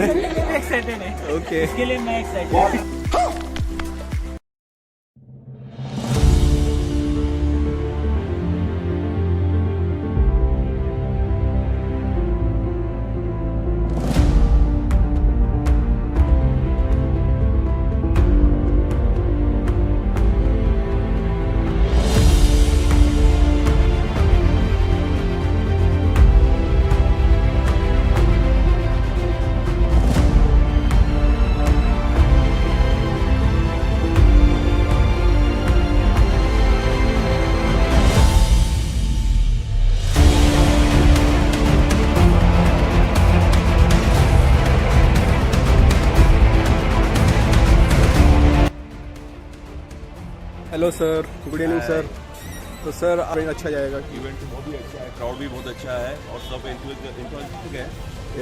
Excited है। Okay इसके लिए मैं एक्साइटेड हूँ। Hello sir, good evening sir. तो सर इवेंट अच्छा जाएगा? इवेंट बहुत ही अच्छा है, क्राउड भी बहुत अच्छा है और सब एंथुसियास्टिक है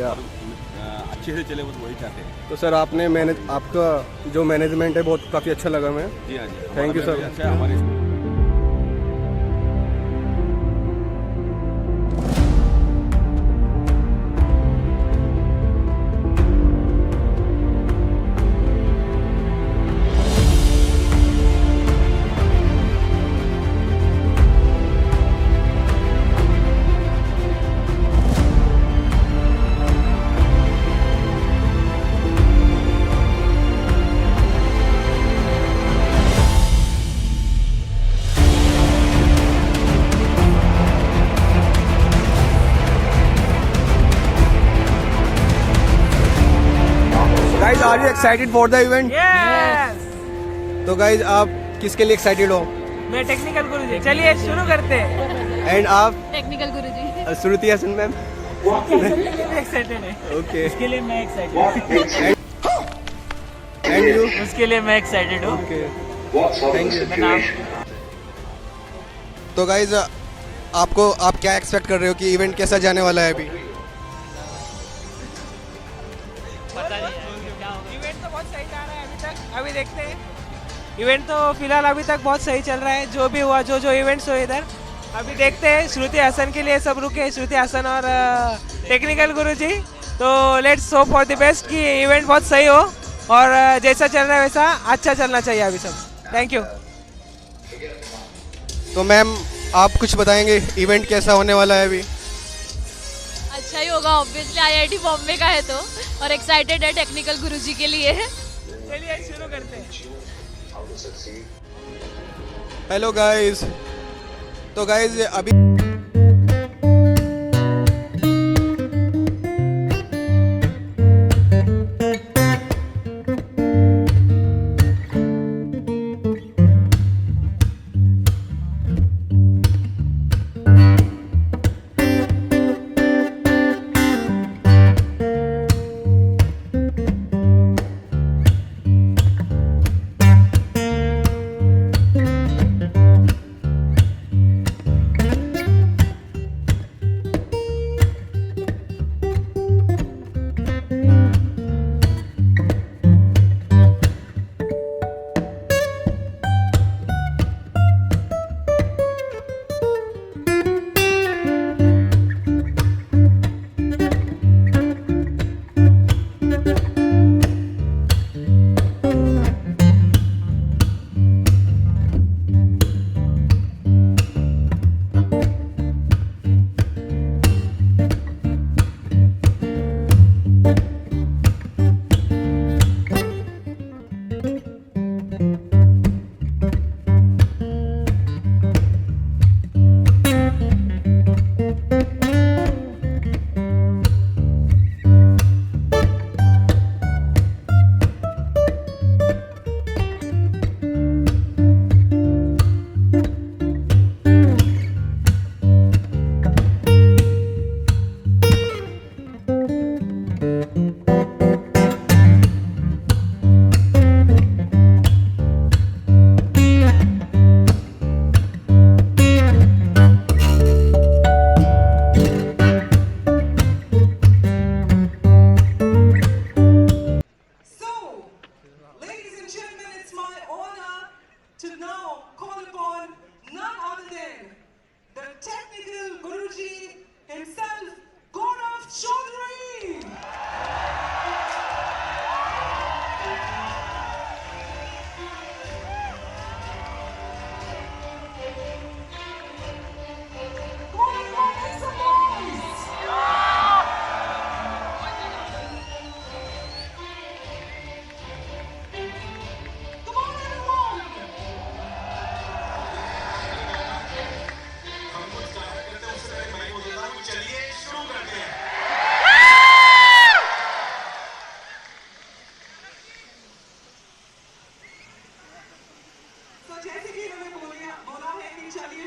या और अच्छे से चले, बस वही चाहते हैं। तो सर आपने आपका जो मैनेजमेंट है बहुत काफ़ी अच्छा लगा मैं। जी हाँ जी, Thank you, हमारा sir. अच्छा है हमारे। Guys are you excited for the event? Yes, तो गाइज आप किसके लिए एक्साइटेड हो? मैं टेक्निकल गुरुजी। चलिए शुरू करते हैं। एंड आप? टेक्निकल गुरुजी। श्रुति हसन मैम। एक्साइटेड है। ओके इसके लिए मैं एक्साइटेड एंड यू? हूँ। उसके लिए मैं एक्साइटेड हूँ। Okay thank you. मैं नाम तो गाइज आप क्या एक्सपेक्ट कर रहे हो कि इवेंट कैसा जाने वाला है अभी? पता नहीं है क्या होगा। इवेंट तो बहुत सही जा रहा है अभी तक। अभी देखते हैं। इवेंट तो फिलहाल अभी तक बहुत सही चल रहा है। जो भी हुआ, जो इवेंट्स हुए इधर, अभी देखते हैं। श्रुति हसन के लिए सब रुके, श्रुति हसन और टेक्निकल गुरुजी। तो let's hope for the best कि इवेंट बहुत सही हो और जैसा चल रहा है वैसा अच्छा चलना चाहिए अभी सब। Thank you. तो मैम आप कुछ बताएंगे इवेंट कैसा होने वाला है अभी? अच्छा ही होगा, ऑब्वियसली आईआईटी बॉम्बे का है तो, और एक्साइटेड है टेक्निकल गुरुजी के लिए। चलिए शुरू करते हैं। Hello guys. तो गाइस अभी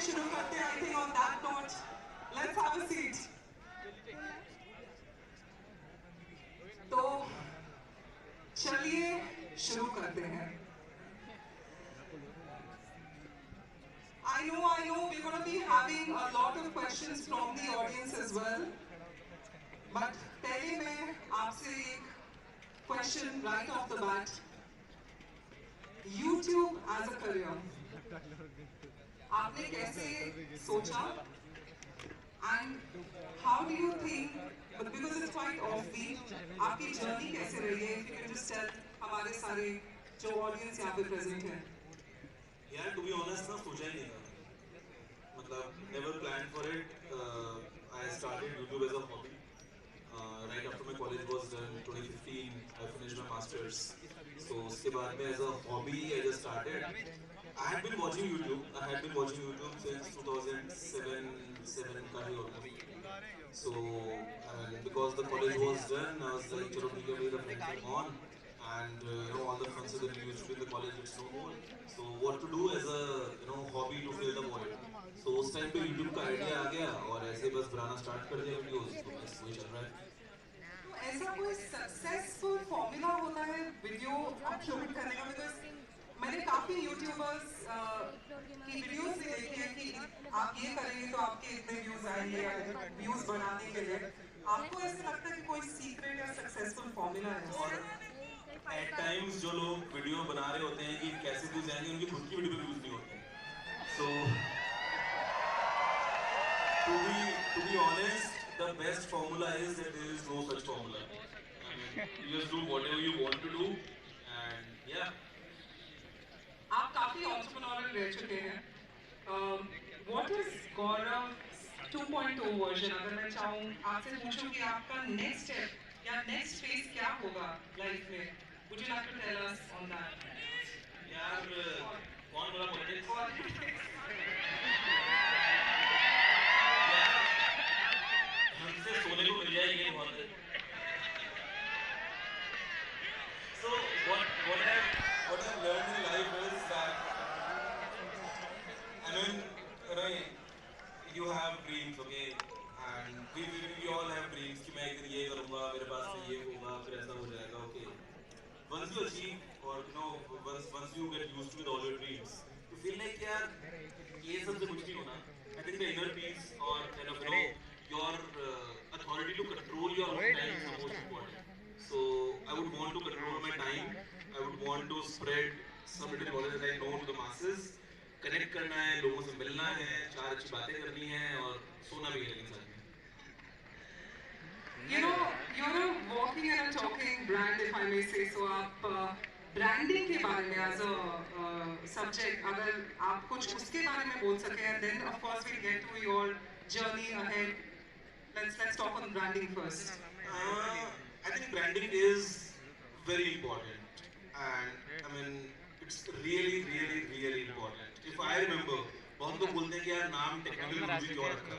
शुरू करते हैं. I think on that note, let's have a seat. तो चलिए शुरू करते हैं. I know we're going to be having a lot of questions from the audience as well. But पहले मैं आपसे एक question right off the bat. YouTube as a career. आपने कैसे सोचा? And how do you think? But because it's quite offbeat, आपकी journey कैसे रही है? If you can just tell हमारे सारे जो audience यहाँ पे present हैं. यार टू बी ऑनेस्ट ना सोचा ही नहीं था मतलब never plan for it I started YouTube as a hobby right after my college was done 2015 I finished my masters so उसके बाद में as a hobby I just started I had been watching YouTube since 2007 का ही होगा so because the college was done I was like चलो ठीक है मेरा friends on and all the friends that we used to be in the college it's no more so what to do as a hobby to fill the void so उस time पे YouTube का idea आ गया और ऐसे बस बनाना start कर दिया videos तो बस वही चल रहा है तो ऐसा कोई सक्सेसफुल फॉर्मूला होता है वीडियो अपलोड करने का बिकॉज मैंने काफी यूट्यूबर्स की वीडियोस से देखी है कि आप ये करेंगे तो आपके इतने व्यूज आएंगे व्यूज बढ़ाने के लिए आपको ऐसा लगता है कि कोई सीक्रेट या सक्सेसफुल फॉर्मूला है और एट टाइम्स जो लोग वीडियो बना रहे होते हैं कि कैसे व्यूज आएंगे उनकी खुद की वीडियो पे व्यूज नहीं होते so to be honest the best formula is that there is no such formula I mean you just do whatever you want to do and या आप काफी एंटरप्रेन्योरियल रह चुके हैं व्हाट इज गौरव 2.0 वर्जन अगर मैं चाहूँ आपसे पूछूं कि आपका नेक्स्ट स्टेप या नेक्स्ट फेज क्या होगा लाइफ में would you like to tell us on that यार कौन बोला पॉलिटिक्स हमसे सोने को मिल जाएगी ये बहुत है so what I've learned in life is that I mean you have dreams okay and we all have dreams कि मैं एक दिन ये करूँगा मेरे पास से ये होगा फिर ऐसा हो जाएगा okay once you achieve or once you get used to with all your dreams you feel like यार ये सबसे कुछ नहीं होना I think the inner peace or kind of your authority to control your own time is the most important so I would want to control my time I would want to spread some little knowledge that I know to the masses connect करना है लोगों से मिलना है चार अच्छी बातें करनी है और सोना भी है लेकिन साथ में You know, you're a walking and a talking brand, if I may say so. आप branding के बारे में as a subject, अगर आप कुछ उसके बारे में बोल सकें, then of course we'll get to your journey ahead. Let's talk on branding first. I think branding is very important, and I mean it's really important. If I remember. बहुत लोग बोलते हैं कि यार नाम टेक्निकल गुरुजी क्यों रखा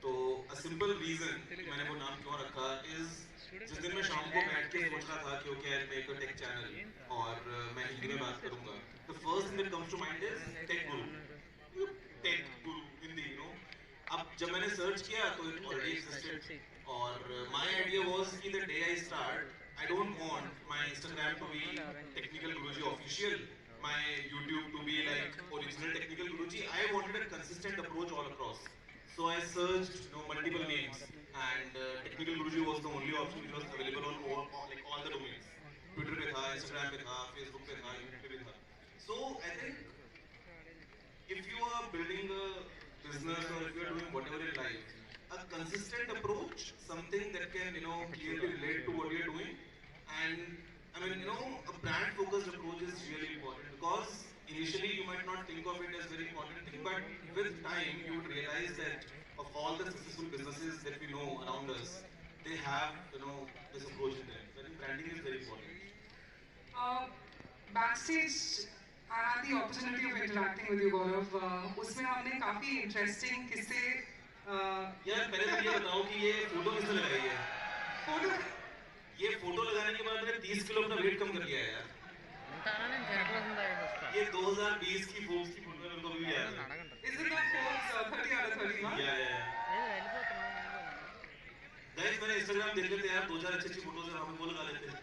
तो अ सिंपल रीजन मैंने वो नाम क्यों रखा इज जिस दिन मैं शाम को बैठ के सोच रहा था कि okay I make a tech channel और मैं हिंदी में बात करूंगा the first thing that comes to mind is tech guru Hindi अब जब मैंने सर्च किया तो इट ऑलरेडी एक्जिस्टेड और माय आइडिया वाज कि the day I start I don't want my Instagram to be technical Guruji official my YouTube to be like original technical Guruji. I wanted a consistent approach all across. So I searched multiple names and technical Guruji was the only option which was available on all the domains. Twitter पे था, Instagram पे था, Facebook पे था, YouTube पे था. So I think if you are building a business or if you are doing whatever in life, a consistent approach, something that can clearly relate to what you are doing and I mean, a brand-focused approach is really important because initially you might not think of it as very important thing, but with time you would realize that of all the successful businesses that we know around us, they have this approach in them. So I think branding is very important. Backstage, I had the opportunity of interacting with you, Gaurav. उसमें हमने काफी interesting किस्से. यार पहले तो ये बताओ कि ये फोटो किसने लगाई है? फोटो ये फोटो लगाने के बाद मैंने 30 किलो अपना वेट कम कर लिया है यार ये 2020 की फोर्ब्स की फोटो है मेरे को अभी भी याद है Is it the Forbes 30 under 30 one? Guys मैंने इंस्टाग्राम देख लेते हैं यार, 2000 अच्छी फोटोज है, वहां पे वो लगा लेते हैं.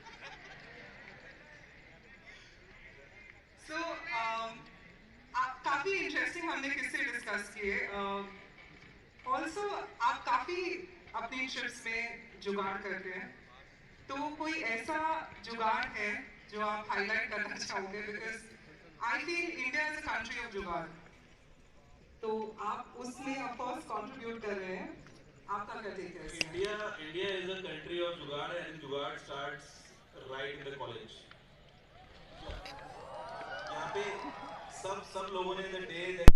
So काफी इंटरेस्टिंग हमने किससे डिस्कस किए. ऑल्सो आप काफी अपनी ट्रिप्स में जुगाड़ करते हैं, तो कोई ऐसा जुगाड़ है जो आप हाईलाइट करना चाहोगे? Because I feel India is a country of जुगाड़, तो आप उसमें ऑफ कोर्स कंट्रीब्यूट कर रहे हैं. आपका क्या टेक है? India is a country of जुगाड़, and जुगाड़ starts right in the college. यहाँ पे सब लोगों ने the day that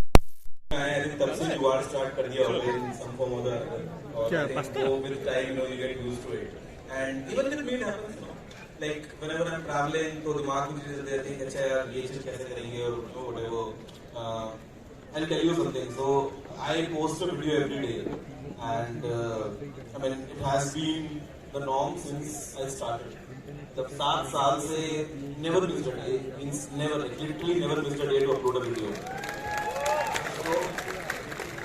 तब से जुगाड़ स्टार्ट कर दिया होगा in some form or the other. और so with time you get used to it. And even with me it happens, like whenever I'm traveling, तो दिमाग में चीजें चलती रहती हैं कि अच्छा यार ये चीज कैसे करेंगे और whatever. I'll tell you something. So I post a video every day, and I mean it has been the norm since I started. जब 7 साल से never missed a day, means never, literally never missed a day to upload a video. So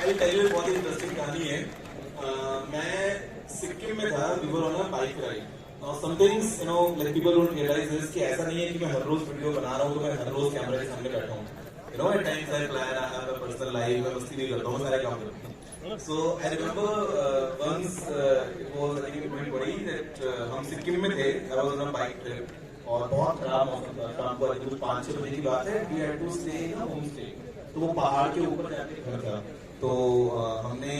I'll tell you एक बहुत ही interesting कहानी है. मैं सिक्किम में था, we were on a bike ride. Now some things like people don't realize is कि ऐसा नहीं है कि मैं हर रोज वीडियो बना रहा हूँ तो मैं हर रोज कैमरे के सामने बैठा हूँ. At times I plan, I have a personal life, मैं मस्ती नहीं करता हूँ, सारे काम करता हूँ. So I remember once it was I think in 2020 that हम सिक्किम में थे. I was on a bike trip और बहुत खराब मौसम था. शाम को कुछ 5-6 बजे की बात है. We had to stay in a home stay. तो वो पहाड़ के ऊपर जाके घर था. तो हमने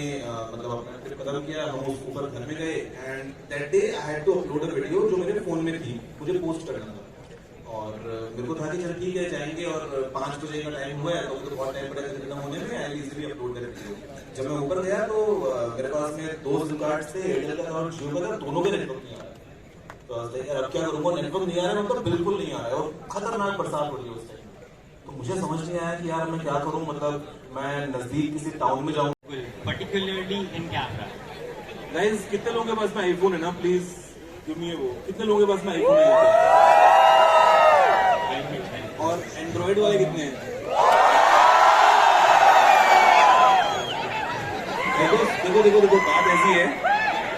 मतलब अपना ट्रिप खत्म किया, हम उस ऊपर घर में गए, and that day I had to upload a video जो मेरे फोन में थी, मुझे पोस्ट करना था. और मेरे को था कि चल ठीक है जाएंगे, और 5 बजे का टाइम हुआ है तो मुझे बहुत टाइम पड़ेगा खत्म होने में. आई इजीली अपलोड कर वीडियो. जब मैं ऊपर गया तो मेरे पास में 2 सिम कार्ड थे, एयरटेल का और जियो का, दोनों के नेटवर्क नहीं आ रहा. तो यार अब क्या करूँगा, नेटवर्क नहीं आ रहा है, मतलब बिल्कुल नहीं आ रहा है, और खतरनाक बरसात हो रही है उस टाइम. तो मुझे समझ नहीं आया कि यार मैं क्या करूँ, मतलब मैं नजदीक किसी टाउन में जाऊँ. particularly in camera. गाइस कितने लोगों के पास में आईफोन है ना, प्लीज गिव मी वो. कितने लोगों के पास में आईफोन है? और एंड्रॉइड वाले कितने हैं? देखो बात ऐसी है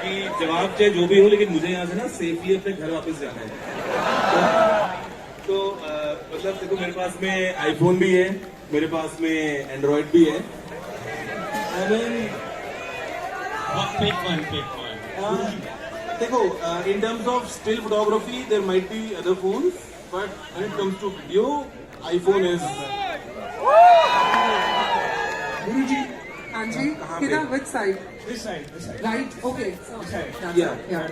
कि जवाब चाहे जो भी हो, लेकिन मुझे यहाँ से ना सेफली अपने घर वापस जाना है. तो मतलब देखो मेरे पास में आईफोन भी है, मेरे पास में एंड्रॉइड भी है. Pick one. देखो in terms of still photography there might be other phones, but when it comes to video, iPhone is. Guruji, Anji, Kida, which side? This side. Right. Okay. Yeah.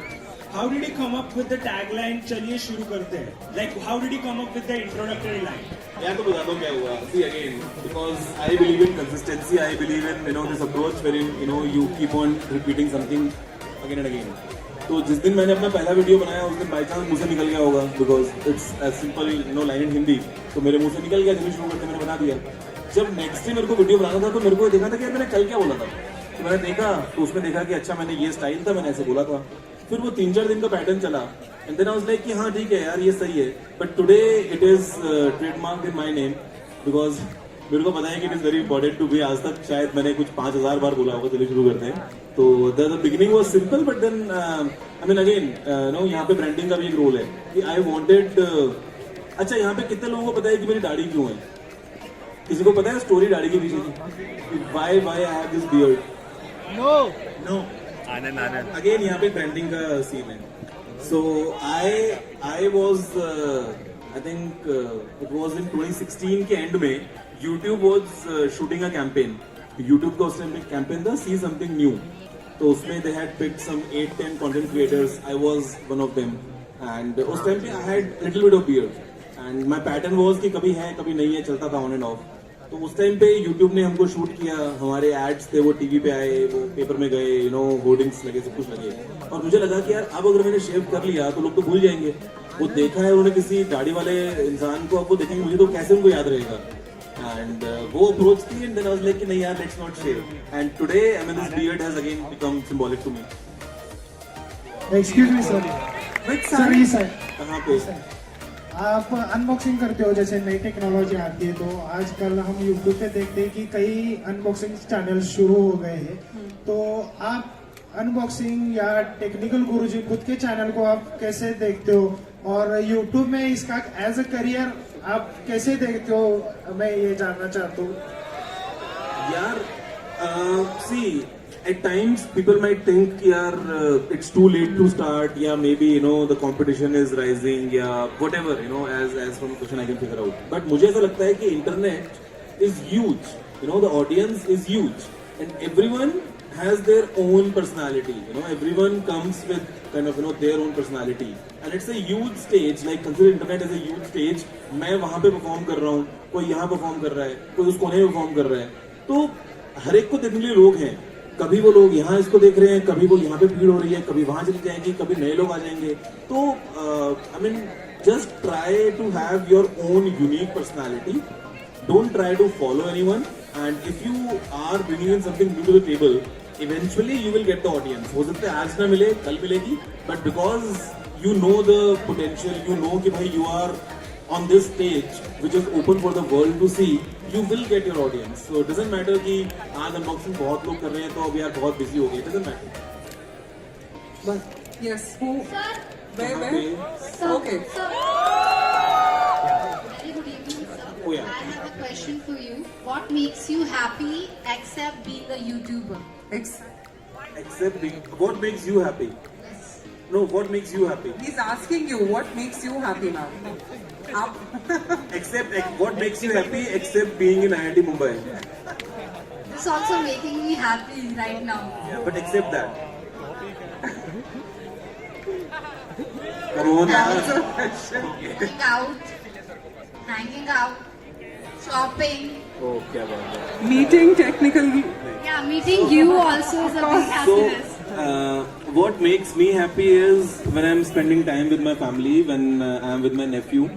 How did he come up with the tagline चलिए शुरू करते हैं? Like how did he come up with the introductory line? यार तो बताता हूँ क्या हुआ. See again, because I believe in consistency. I believe in this approach wherein you keep on repeating something again and again. तो जिस दिन मैंने अपना पहला वीडियो बनाया उस दिन बाई चांस मुझे निकल गया होगा, because it's as simple line in Hindi. तो मेरे मुंह से निकल गया, जब शुरू करते मैंने बना दिया. जब नेक्स्ट डे मेरे को वीडियो बनाना था तो मेरे को देखा था कि यार मैंने कल क्या बोला था. तो मैंने देखा तो उसमें देखा कि अच्छा मैंने ये स्टाइल था, मैंने ऐसे बोला था. फिर वो 3-4 दिन का पैटर्न चला, and then I was like कि हाँ ठीक है यार ये सही है. But today it is trademark in my name, because मेरे को पता है कि it is very important to be. आज तक शायद मैंने कुछ 5000 बार बोला होगा चलिए शुरू करते हैं. तो the beginning was simple, but then I mean again यहाँ पे ब्रांडिंग का भी एक रोल है कि आई वांटेड. अच्छा यहाँ पे कितने लोगों को पता है कि मेरी दाढ़ी क्यों है? किसी को पता है स्टोरी दाढ़ी के पीछे की? Why I have this beard? No. Again यहाँ पे ब्रांडिंग का सीन है. So I was I think it was in 2016 के एंड में YouTube was shooting a campaign. YouTube का उस टाइम में कैंपेन था सी समथिंग न्यू. तो उसमें they had picked some 8-10 content creators. I was one of them, and उस time पे I had little bit of beard, and my pattern was कि कभी है कभी नहीं है, चलता था ऑन एंड ऑफ. तो उस टाइम पे YouTube ने हमको शूट किया, हमारे एड्स थे वो टीवी पे आए, वो पेपर में गए, होर्डिंग्स लगे, सब कुछ लगे. और मुझे लगा कि यार अब अगर मैंने शेव कर लिया तो लोग तो भूल जाएंगे. वो देखा है उन्होंने किसी दाढ़ी वाले इंसान को, अब वो देखेंगे मुझे तो कैसे उनको याद रहेगा. एंड वो अप्रोच थी, and then I was like कि नहीं यार let's not shave. And today I mean this beard has again become symbolic to me. Excuse me, sir. Which Sir, side? this side. कहाँ पे? आप अनबॉक्सिंग करते हो, जैसे नई टेक्नोलॉजी आती है तो आजकल हम यूट्यूब पे देखते हैं कि कई अनबॉक्सिंग चैनल शुरू हो गए हैं, तो आप अनबॉक्सिंग या टेक्निकल गुरुजी खुद के चैनल को आप कैसे देखते हो, और यूट्यूब में इसका एज अ करियर आप कैसे देखते हो, मैं ये जानना चाहता हूँ। यार see, at times people might think it's too late to start, yeah, maybe the competition is rising, yeah, whatever, as from the question I can figure out. But मुझे ऐसा लगता है कि internet is huge, the audience is huge, and everyone has their own personality, everyone comes with kind of their own personality, and it's a huge stage. Like consider internet as a huge stage. मैं वहाँ पे perform कर रहा हूँ, कोई यहाँ perform कर रहा है, कोई उस कोने में perform कर रहा है, तो हर एक को देखने के लिए लोग हैं। कभी वो लोग यहाँ इसको देख रहे हैं, कभी वो यहाँ पे भीड़ हो रही है, कभी वहां चली जाएगी, कभी नए लोग आ जाएंगे। तो I mean just try to have your own unique personality, don't try to follow anyone, and if you are bringing in something new to the table, eventually you will get the audience. हो सकता है आज ना मिले, कल मिलेगी, but because you know the potential, you know कि भाई you are on this stage which is open for the world to see, you will get your audience. So it doesn't matter कि आज unboxing बहुत लोग कर रहे हैं तो अब यार बहुत busy हो गए, it doesn't matter. But yes, who? Where? Okay. Very good evening, sir. Oh, yeah. I have a question for you. What makes you happy except being a YouTuber? Except being, what makes you happy? No, what makes you happy? He's asking you what makes you happy now. Except what makes you happy except being in IIT Mumbai? This is also making me happy right now. Yeah, but except that. Come on, Going out, hanging out, shopping. Oh, क्या बात है. Meeting technical. Yeah, meeting you also is a big happiness. What makes me happy is when I'm spending time with my family, when I'm with my nephew,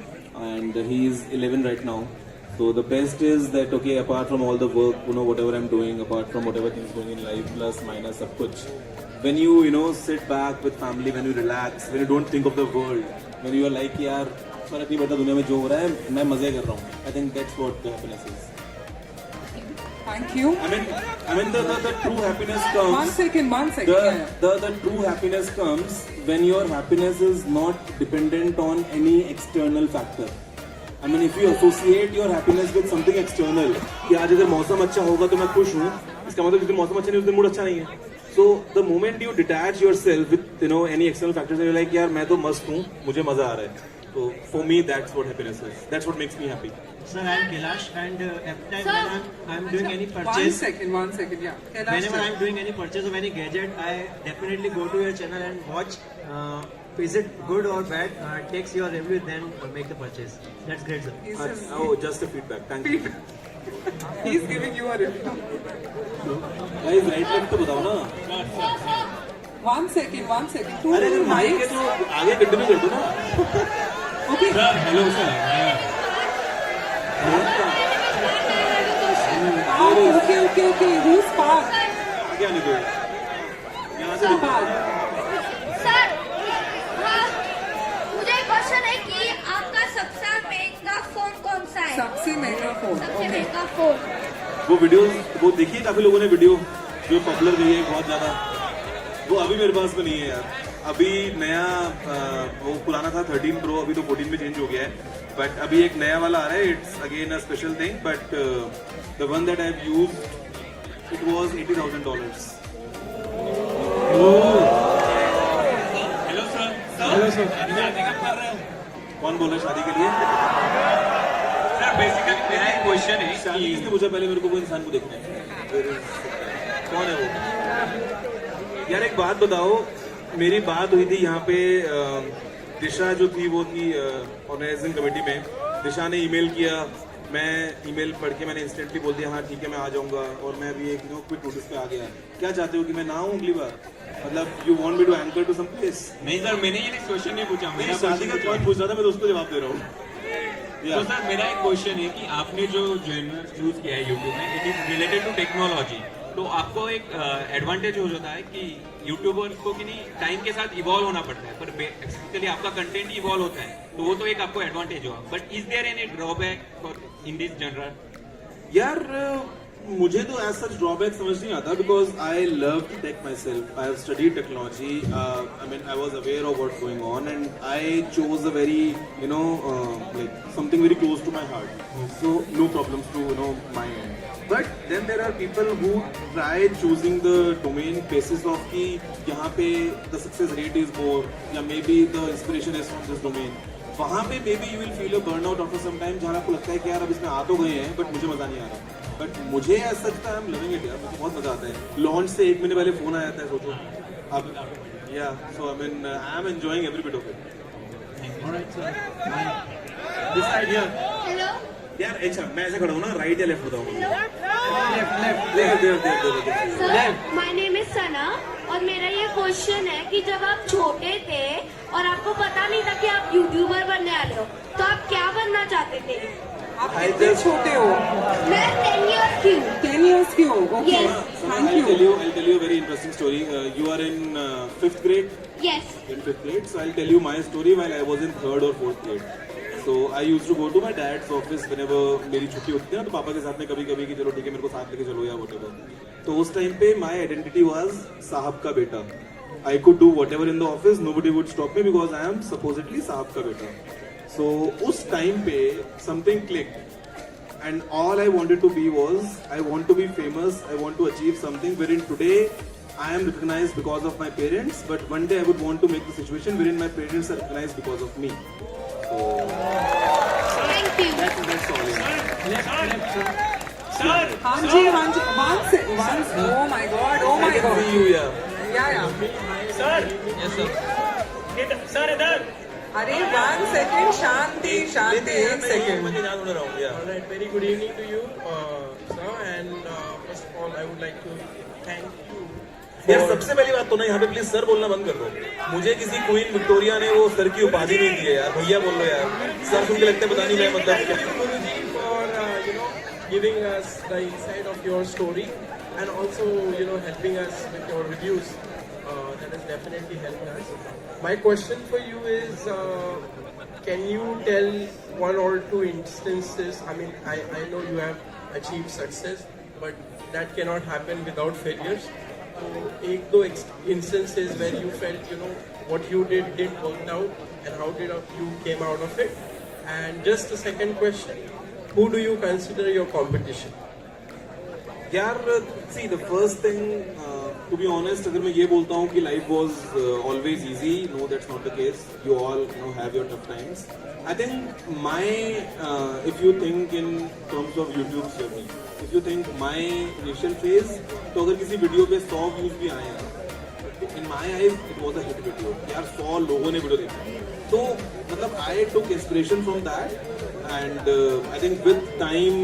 and he is 11 right now. So the best is that, okay, apart from all the work, whatever I'm doing, apart from whatever things going in life, plus minus सब कुछ, when you sit back with family, when you relax, when you don't think of the world, when you are like यार फर्क नहीं पड़ता दुनिया में जो हो रहा है, मैं मजे कर रहा हूँ. I think that's what the happiness is. Thank you. I mean the true happiness comes. One second. The true happiness comes when your happiness is not dependent on any external factor. I mean, if you associate your happiness with something external, कि आज अगर मौसम अच्छा होगा तो मैं खुश हूँ, इसका मतलब जिस दिन मौसम अच्छा नहीं उस दिन मूड अच्छा नहीं है. So the moment you detach yourself with any external factors and you're like यार मैं तो मस्त हूँ, मुझे मजा आ रहा है. So for me that's what happiness is. That's what makes me happy. Sir, I'm Kailash, and every time when I'm doing any purchase, One second, yeah. Kailash, whenever I'm doing any purchase of any gadget, I definitely go to your channel and watch. Is it good or bad? Takes your review, then make the purchase. That's great, sir. Oh, just a feedback. Thank you. He's giving you a review. Guys, right left तो बताओ ना. One second. Two अरे little mic है mics. तो आगे continue कर दो ना. Okay. Sir, hello, sir. Okay. Who's Parth? क्या नहीं दो. यहाँ से सर, मुझे क्वेश्चन है कि आपका सबसे महंगा फोन कौन सा है? सबसे महंगा फोन. सबसे महंगा फोन. वो वीडियो वो देखिए काफी लोगों ने वीडियो जो पॉपुलर गई है बहुत ज्यादा, वो अभी मेरे पास में नहीं है यार. अभी नया वो पुराना था 13 Pro, अभी तो 14 में चेंज हो गया है, बट अभी एक नया वाला आ रहा है. It's again a special thing, but the one that I have used it was $80,000. Hello, sir. कौन बोल रहा है शादी के लिए? Sir, basically मेरा एक क्वेश्चन है शादी कि किसने पूछा? पहले मेरे को वो इंसान को देखना है. कौन है वो? यार एक बात बताओ, मेरी बात हुई थी यहाँ पे दिशा जो थी वो थी ऑर्गेनाइजिंग कमेटी में. दिशा ने ईमेल किया, मैं ईमेल पढ़ के मैंने इंस्टेंटली बोल दिया हाँ ठीक है मैं आ जाऊंगा, और मैं अभी एक क्विक नोटिस पे आ गया. क्या चाहते हो कि मैं ना आऊँ अगली बार? मतलब you want me to anchor to some place? नहीं सर, मैंने ये क्वेश्चन नहीं पूछा. मेरी शादी का कौन पूछ रहा था, मैं तो उसको जवाब दे रहा हूँ. तो सर मेरा एक क्वेश्चन है कि आपने जो जेनर चूज किया है यूट्यूब में, it is related to technology. तो आपको एक एडवांटेज हो जाता है कि यूट्यूबर को कि नहीं टाइम के साथ इवॉल्व होना पड़ता है, पर बेसिकली आपका कंटेंट इवॉल्व होता है, तो वो तो एक आपको एडवांटेज हुआ. But is there any drawback for in this general? यार मुझे तो एज सच ड्रॉबैक समझ नहीं आता because I love tech myself. I have studied technology. I mean I was aware of what's going on and I chose a very like something very close to my heart. So no problems to my end. But then there are people who try choosing the domain basis of कि यहाँ पे the success rate is more या maybe the inspiration is from this domain. वहाँ पे maybe you will feel a burnout after some time जहाँ आपको लगता है कि यार अब इसमें आ तो गए हैं बट मुझे मजा नहीं आ रहा. बट मुझे ऐसा लगता है आई एम लविंग इट यार. मुझे बहुत मजा आता है. लॉन्च से 1 महीने पहले फोन आया था सोचो अब. या so I mean I am enjoying every bit of it. Alright, sir. This side here. Hello. यार अच्छा मैं ऐसे खड़ा हूँ ना, राइट या लेफ्ट बताऊँ? Sir, my name is Sana और मेरा ये क्वेश्चन है कि जब आप छोटे थे और आपको पता नहीं था कि आप यूट्यूबर बनने वाले हो, तो आप क्या बनना चाहते थे? आप कितने छोटे हो? मैं 10 years की हूँ. 10 years की हो? Okay. Yes. Thank you. I'll tell you a very interesting story. You are in 5th grade? Yes. In 5th grade. So I'll tell you my story while I was in 3rd or 4th grade. So I used to go to my dad's office whenever मेरी छुट्टी होती थी ना, तो पापा के साथ में कभी कभी कि चलो ठीक है मेरे को साथ लेके चलो या whatever. तो उस टाइम पे my identity was साहब का बेटा. I could do whatever in the office, nobody would stop me because I am supposedly साहब का बेटा. So उस टाइम पे something clicked and all I wanted to be was I want to be famous, I want to achieve something wherein today I am recognized because of my parents, but one day I would want to make the situation wherein my parents are recognized because of me. So Thank you. that's all. Sir, हाँ जी. Once. Oh my God. Oh my God. See you, yeah. Yeah. sir, Yes, sir. sir, इधर. अरे 1 second. शांति. 1 second. मैं याद उड़ रहा हूँ. Yeah. Alright, very good evening to you, sir. And first of all, I would like to thank you. यार सबसे पहली बात तो ना यहाँ पे प्लीज सर बोलना बंद कर दो. मुझे किसी क्वीन विक्टोरिया ने वो सर की उपाधि नहीं दी है यार. भैया बोल लो यार. सर सुन के लगता है पता नहीं मैं मतलब क्या. Guruji for giving us the insight of your story and also helping us with your reviews. That has definitely helped us. My question for you is, can you tell 1 or 2 instances? I mean, I know you have achieved success, but that cannot happen without failures. So, 1-2 instances where you felt, what you didn't work out, and how did you came out of it. And just the second question, who do you consider your competition? यार see the first thing to be honest, अगर मैं ये बोलता हूँ कि life was always easy, no that's not the case. You all have your tough times. I think my if you think in terms of YouTube's journey, if you think my initial phase, तो अगर किसी video पे 100 views भी आए हैं, in my eyes it was a hit video. यार 100 लोगों ने वीडियो देखा. तो मतलब I took inspiration from that and I think with time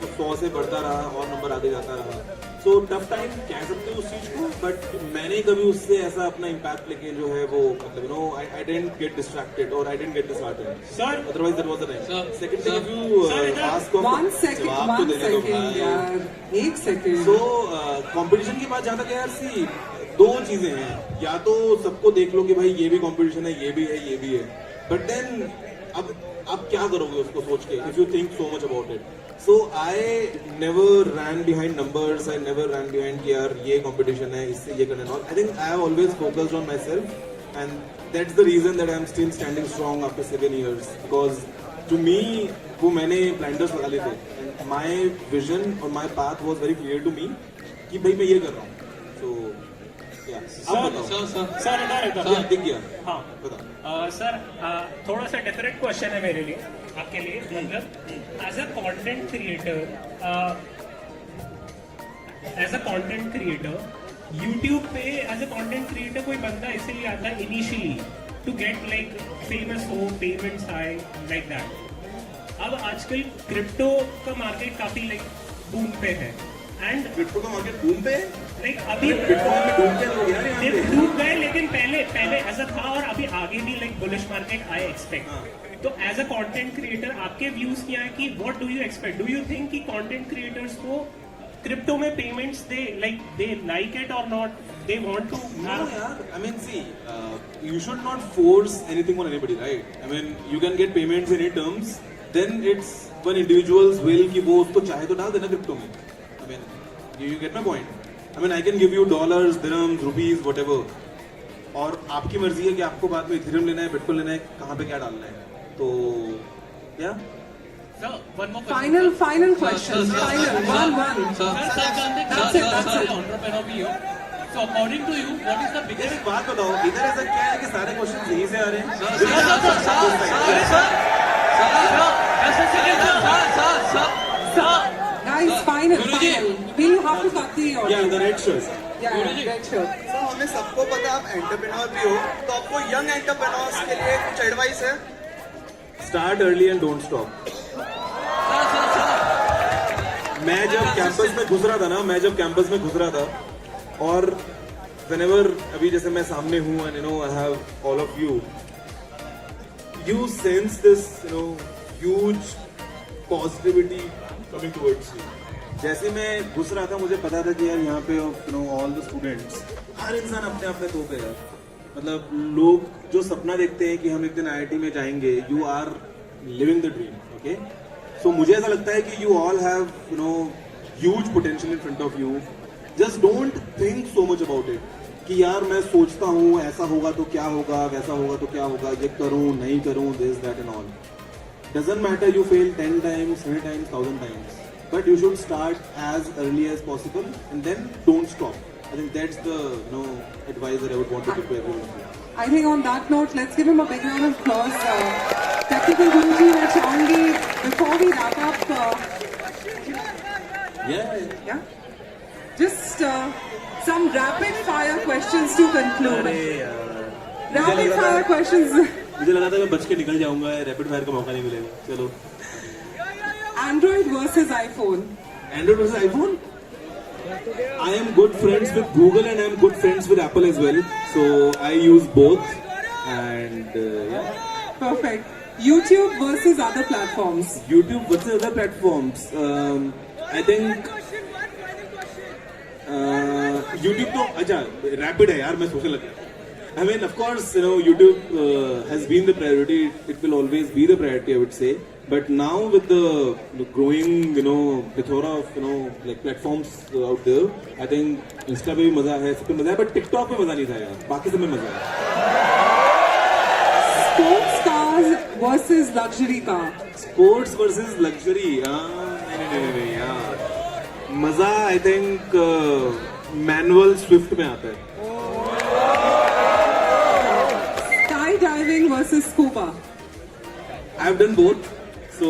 100 से बढ़ता रहा और नंबर आगे जाता रहा. सो टफ टाइम कह सकते हो उस चीज को, बट मैंने कभी उससे ऐसा अपना इम्पैक्ट लेके जो है वो मतलब आई डिडंट गेट डिस्ट्रैक्टेड और I didn't get disheartened. Sir otherwise that was the time. Second thing, if you ask of 1 second. जवाब तो देने दो भाई यार 1 second. सो कंपटीशन की बात जहाँ तक है यार, सी 2 चीजें हैं. या तो सबको देख लो कि भाई ये भी कंपटीशन है, ये भी है, ये भी है, बट देन अब आप क्या करोगे उसको सोच के, if you think so much about it. So I never ran behind numbers. I never ran behind कि यार ये competition है, इससे ये करना. I think I have always focused on myself, and that's the reason that I am still standing strong after 7 years. Because to me, वो मैंने blinders लगा लिए थे. And my vision or my path was very clear to me कि भाई मैं ये कर रहा हूँ. So yeah. अब बताओ. सर इधर दिख गया. हाँ बताओ. सर थोड़ा सा डिफरेंट क्वेश्चन है मेरे लिए, आपके लिए. मतलब as a content creator YouTube पे एज अ कंटेंट क्रिएटर कोई बंदा इसलिए आता है initially to get like famous हो, पेमेंट्स आए लाइक दैट. अब आजकल क्रिप्टो का मार्केट काफी लाइक बूम पे है. एंड क्रिप्टो का मार्केट बूम पे है. लाइक अभी डूब गए, लेकिन पहले ऐसा था और अभी आगे भी like bullish market I expect. तो एज अ कंटेंट क्रिएटर आपके व्यूज क्या है कि what do you expect? Do you think कि कंटेंट क्रिएटर्स को क्रिप्टो में payments they like it or not, they want to have. I mean, see, you should not force anything on anybody, right? I mean, you can get payments in any terms. Then it's one individual's will कि वो उसको चाहे तो डाल देना crypto में. I mean, you get my point? I mean, I can give you dollars, dirhams, rupees, whatever. और आपकी मर्जी है कि आपको बाद में इथेरियम लेना है, बिटकॉइन लेना है, कहाँ पे क्या डालना है. तो yeah. Sir, one more question. Final question. Final. One. That's it. Entrepreneur भी हो. So according to you, what is the biggest? एक बात बताओ, इधर ऐसा क्या है कि सारे क्वेश्चन यहीं से आ रहे हैं? Guys, final. We'll have to cut the audio. Yeah, the red shirt. Yeah, red shirt. So हमें सबको पता है आप एंटरप्रेन्योर भी हो, तो आपको यंग एंटरप्रेन्योर्स के लिए कुछ एडवाइस है? Start early and don't stop. मैं जब कैंपस में घुस रहा था और whenever अभी जैसे मैं सामने हूँ and I have all of you sense this huge positivity coming towards you. जैसे मैं घुस रहा था मुझे पता था कि यार यहाँ पे all the students, हर इंसान अपने आप में तो पे यार, मतलब लोग जो सपना देखते हैं कि हम एक दिन IIT में जाएंगे, you are living the dream, okay? So मुझे ऐसा लगता है कि you all have huge potential in front of you. Just don't think so much about it कि यार मैं सोचता हूँ ऐसा होगा तो क्या होगा, वैसा होगा तो क्या होगा, ये करूँ नहीं करूँ, this that and all. Doesn't matter you fail 10 times, 100 times, 1000 times, but you should start as early as possible and then don't stop. I think that's the advice that I would want to give to everyone. I think on that note, let's give him a big round of applause. Technical Guruji and Changi, before we wrap up, Yeah. Just some rapid fire questions to conclude. Rapid fire questions. मुझे लगा था मैं बच के निकल जाऊंगा, rapid fire का मौका नहीं मिलेगा. चलो. Android versus iPhone. Android versus iPhone? I am good friends with Google and I am good friends with Apple as well. So I use both and yeah. Perfect. YouTube versus other platforms. YouTube versus other platforms. I think YouTube तो अच्छा rapid है यार, मैं सोचने लगा. I mean, of course, YouTube has been the priority. It will always be the priority, I would say. But now with the growing, plethora of, like platforms out there, I think Insta पे भी मजा है, सब पे मजा है, but TikTok पे मजा नहीं था यार. बाकी सब में मजा है. Sports cars versus luxury car. Sports versus luxury. नहीं यार. मजा I think manual Swift में आता है. Skydiving versus scuba. I've done both. So,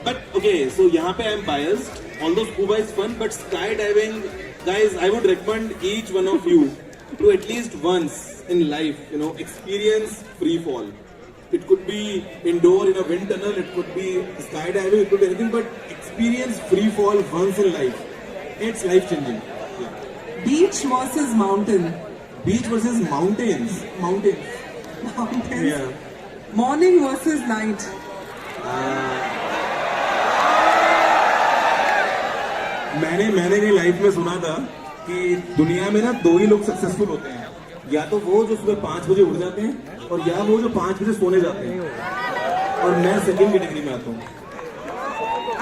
but okay, so यहाँ पे I'm biased. Although scuba is fun, but skydiving, guys, I would recommend each one of you to at least once in life, experience free fall. It could be indoor in a wind tunnel, it could be skydiving, it could be anything, but experience free fall once in life. It's life changing. Yeah. Beach versus mountain. Beach versus mountains. Mountains. Yeah. Morning versus night. मैंने मेरी life में सुना था कि दुनिया में ना दो ही लोग सक्सेसफुल होते हैं, या तो वो जो सुबह 5 बजे उठ जाते हैं और या वो जो 5 बजे सोने जाते हैं, और मैं सेकंड कैटेगरी में आता हूँ.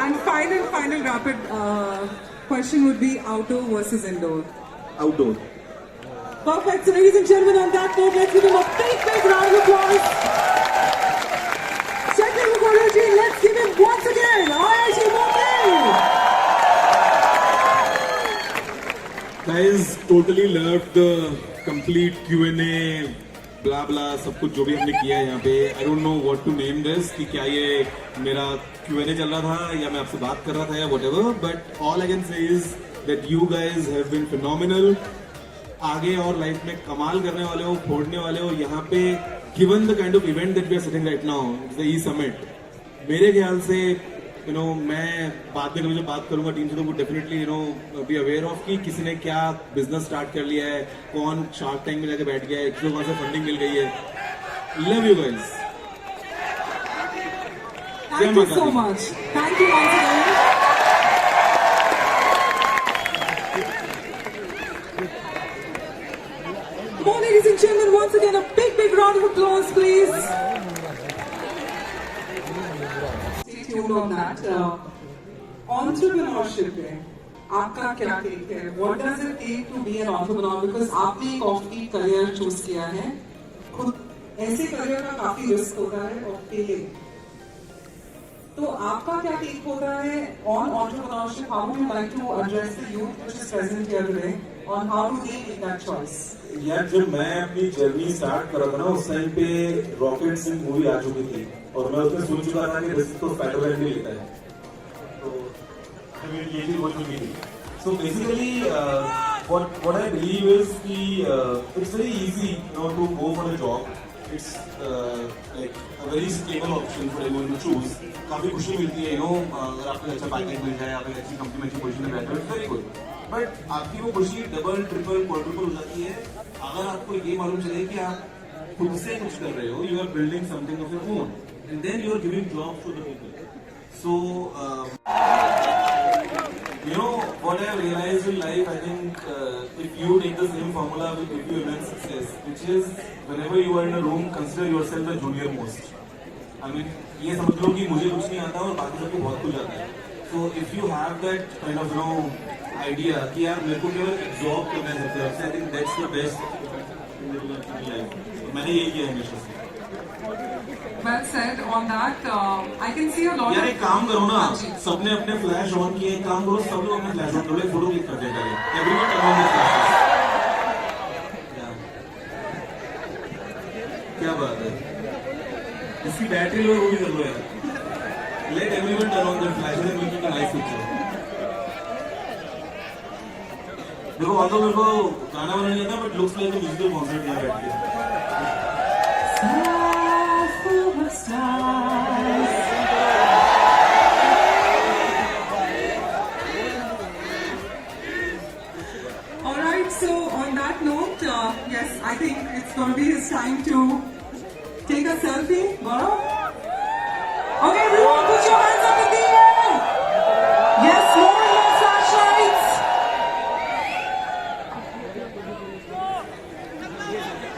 And final rapid question would be outdoor versus indoor. Outdoor. Perfect. So ladies and gentlemen, on that note, let's give him a big round of applause. Technical Guruji, let's give him once again. IIT Bombay. Guys, totally loved the complete Q&A, blah blah, सब कुछ जो भी हमने किया है यहाँ पे. I don't know what to name this, कि क्या ये मेरा Q&A चल रहा था या मैं आपसे बात कर रहा था या whatever. But all I can say is that you guys have been phenomenal. आगे और लाइफ में कमाल करने वाले हो, फोड़ने वाले हो. यहाँ पे given the kind of event that we are sitting right now, it's the E-Summit. मेरे ख्याल से मैं बाद में जब बात करूंगा टीम से तो वो डेफिनेटली बी अवेयर ऑफ कि किसी ने क्या बिजनेस स्टार्ट कर लिया है, कौन शार्क टैंक में जाके बैठ गया है, किसी को वहां से फंडिंग मिल गई है. Love you guys. Thank you so much. Thank you once again. ladies and gentlemen, once again a big round of applause, please. Stay tuned on that. Entrepreneurship है, आपका क्या take है? What does it take to be an entrepreneur? Because आपने एक off-beat career choose किया है. खुद ऐसे career का काफी risk होता है और failing. तो आपका क्या take होता है on entrepreneurship? How would you like to address the youth which is present here today on how do they make that choice? यार जब मैं अपनी जर्नी स्टार्ट कर रहा था ना उस टाइम पे रॉकेट सिंह मूवी आ चुकी थी और मैं उसमें सुन चुका था कि रिस्क तो स्पाइडरमैन भी लेता है, तो ये चीज हो चुकी थी. So basically what I believe is कि it's very easy to go for a job. It's like a very stable option for everyone to choose. काफी खुशी मिलती है अगर आपको अच्छा पैकेज मिल जाए, आप एक अच्छी कंपनी में अच्छी पोजीशन में बैठे हो, इट्स वेरी गुड. बट आपकी वो खुशी डबल ट्रिपल क्वाड्रुपल हो जाती है अगर आपको ये मालूम चले कि आप खुद से कुछ कर रहे हो, you are building something of your own and then you are giving job to the people. So what I have realized in life, I think if you take the same formula will give you immense success, which is whenever you are in a room, consider yourself the junior most. I mean, ये समझ लो कि मुझे कुछ नहीं आता और बाकी सबको बहुत कुछ आता है. So if you have that kind of idea कि यार मेरे को केवल एक जॉब करना है सबसे अच्छा, I think that's the best in life. मैंने यही किया हमेशा से. Well said on that. I can see a lot. यार एक काम करो ना, सबने अपने फ्लैश ऑन किए, एक काम करो सब लोग अपने फ्लैश ऑन करो, एक फोटो क्लिक कर देता है. Everyone turn on their flashes. क्या बात है? इसकी बैटरी लो वो भी कर लो यार. Let everyone turn on their flashes and make it a nice picture. देखो वास्तव मेरे को गाना बनाने नहीं आता, but looks like a musical concert यहाँ बैठ के. Alright, so on that note, yes, I think it's going to be his time to take a selfie. Gaurav? Okay, everyone, put your hands up in the air. Yes, more and more flashlights.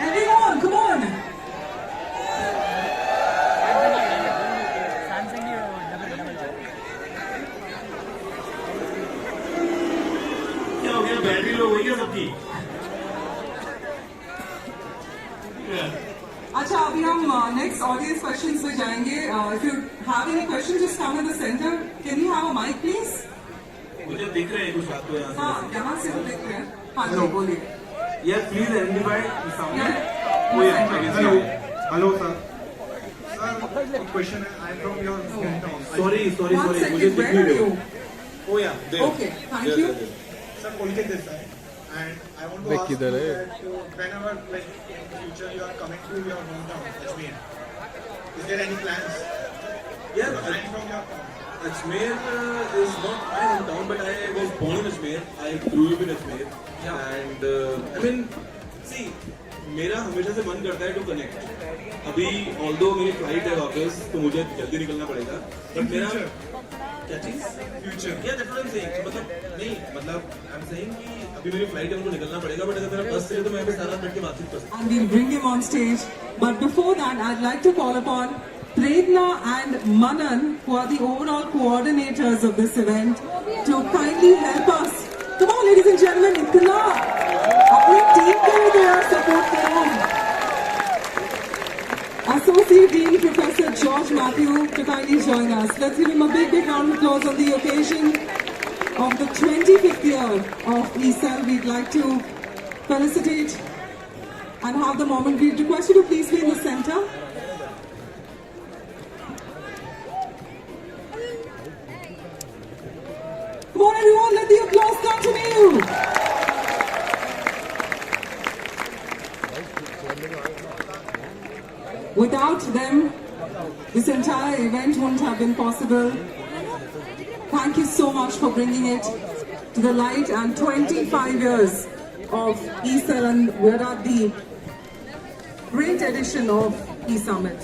Everyone, come on. Battery low वही है सबकी. अच्छा, अभी हम next audience questions में जाएंगे. If you have any question just come in the centre. Can you have a mic please? मुझे दिख रहे हैं कुछ आपको यहाँ से. हाँ, यहाँ से तो दिख रहे हैं. हाँ जी, बोलिए. Yes, please identify the sound. Hello, sir. Sir, one question. I'm from your hometown. Sorry. One second, मुझे दिख where नहीं are रहे. you? Oh yeah, there. Okay, thank you. Sir, Pulkit this side. And I want to ask you that whenever, like, in future you are coming to your hometown, Ajmer, is there any plans? Yeah, I'm from your Ajmer is not my hometown, but I was born in Ajmer. I grew up in Ajmer. And I mean, see, मेरा हमेशा से मन करता है to connect. अभी although मेरी flight है वापस तो मुझे जल्दी निकलना पड़ेगा. बट मेरा क्या चीज फ्यूचर या that's what I am saying. मतलब नहीं, मतलब आई एम सेइंग कि अभी मेरी फ्लाइट है, मुझे निकलना पड़ेगा. बट अगर मेरा बस से तो मैं अभी सारा बैठ के बातचीत कर सकता हूं. And we'll bring him on stage. But before that, I'd like to call upon Prerna and Manan, who are the overall coordinators of this event, to kindly help us. Come on, ladies and gentlemen, इतना अपनी team को भी थोड़ा support करो. Associate Dean Professor George Matthew to kindly join us. Let's give him a big round of applause on the occasion of the 25th year of ESAL. We'd like to felicitate and have the moment. We request you to please be in the center. Come on, everyone, let the applause continue. Without them, this entire event wouldn't have been possible. Thank you so much for bringing it to the light, and 25 years of ESAL, and we're at the great edition of eSummit.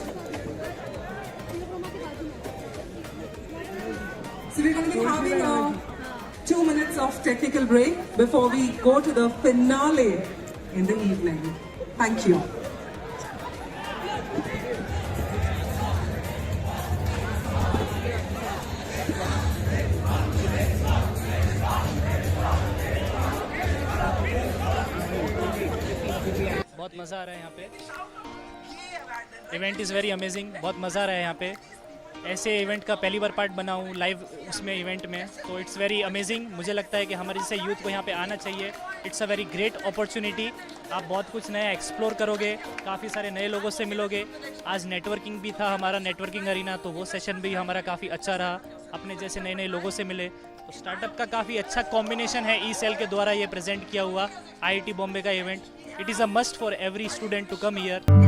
So we're going to be having a 2 minutes of technical break before we go to the finale in the evening. Thank you. बहुत मज़ा आ रहा है यहाँ पे। Event is very amazing, बहुत मज़ा आ रहा है यहाँ पे। ऐसे इवेंट का पहली बार पार्ट बना हूँ लाइव उसमें इवेंट में, तो इट्स वेरी अमेजिंग। मुझे लगता है कि हमारे जैसे यूथ को यहाँ पे आना चाहिए। It's a very great opportunity. आप बहुत कुछ नया एक्सप्लोर करोगे, काफ़ी सारे नए लोगों से मिलोगे। आज नेटवर्किंग भी था हमारा, नेटवर्किंग अरीना, तो वो सेशन भी हमारा काफ़ी अच्छा रहा। अपने जैसे नए नए लोगों से मिले, तो स्टार्टअप का काफ़ी अच्छा कॉम्बिनेशन है ई सेल के द्वारा ये प्रेजेंट किया हुआ IIT बॉम्बे का event. It is a must for every student to come here.